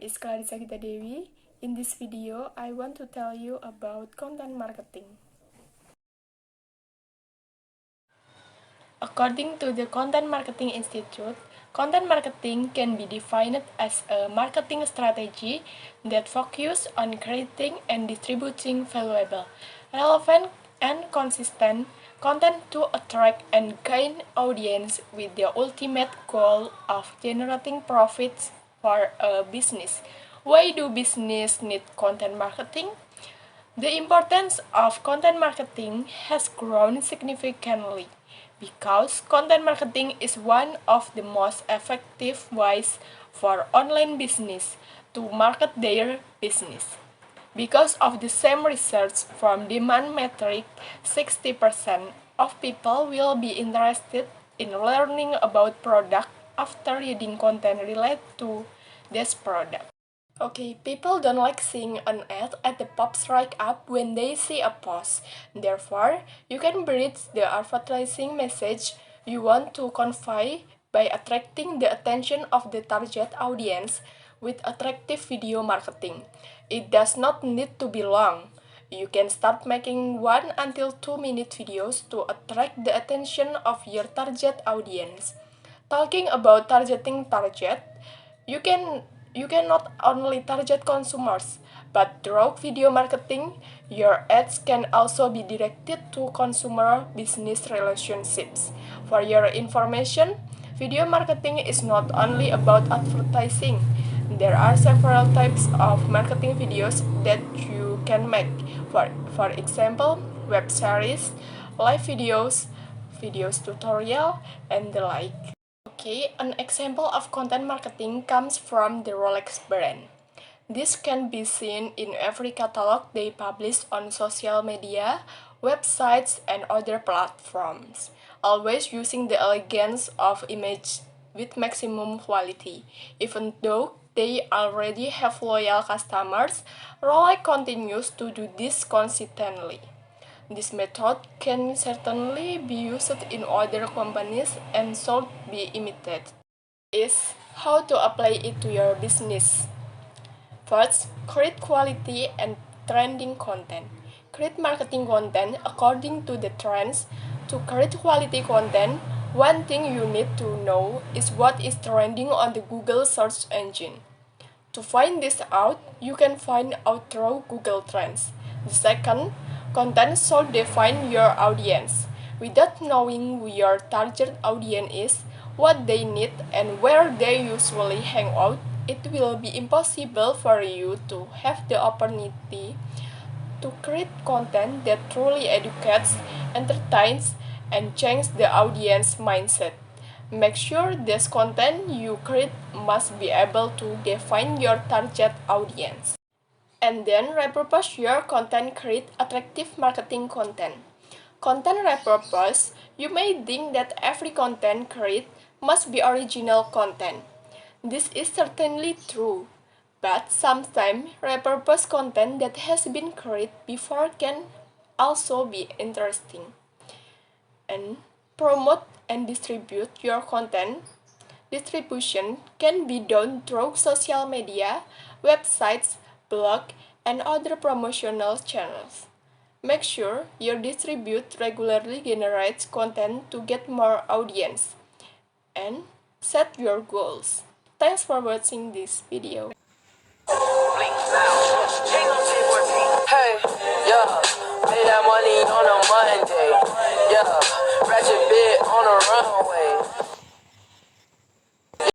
is Clarissa Gita Dewi. In this video, I want to tell you about content marketing. According to the Content Marketing Institute, content marketing can be defined as a marketing strategy that focuses on creating and distributing valuable, relevant, and consistent content to attract and gain audience with the ultimate goal of generating profits for a business. Why do business need content marketing? The importance of content marketing has grown significantly because content marketing is one of the most effective ways for online business to market their business. Because of the same research from Demand Metric, 60% of people will be interested in learning about product after reading content related to this product. Okay, people don't like seeing an ad at the pops right up when they see a post. Therefore, you can bridge the advertising message you want to convey by attracting the attention of the target audience with attractive video marketing. It does not need to be long. You can start making 1 until 2 minute videos to attract the attention of your target audience. Talking about targeting target, you can not only target consumers, but through video marketing, your ads can also be directed to consumer business relationships. For your information, video marketing is not only about advertising. There are several types of marketing videos that you can make. For example, web series, live videos, tutorial, and the like. Okay, an example of content marketing comes from the Rolex brand. This can be seen in every catalog they publish on social media, websites, and other platforms, always using the elegance of image with maximum quality. Even though they already have loyal customers, Rolex continues to do this consistently. This method can certainly be used in other companies and should be imitated. Is how to apply it to your business. First, create quality and trending content. Create marketing content according to the trends. To create quality content, one thing you need to know is what is trending on the Google search engine. To find this out, you can find out through Google Trends. The second, content should define your audience. Without knowing who your target audience is, what they need, and where they usually hang out, it will be impossible for you to have the opportunity to create content that truly educates, entertains, and changes the audience mindset. Make sure this content you create must be able to define your target audience. And then repurpose your content, create attractive marketing content. Content repurpose, you may think that every content created must be original content. This is certainly true, but sometimes repurposed content that has been created before can also be interesting. And promote and distribute your content. Distribution can be done through social media, websites, blog, and other promotional channels. Make sure your distribute regularly generates content to get more audience. And set your goals. Thanks for watching this video.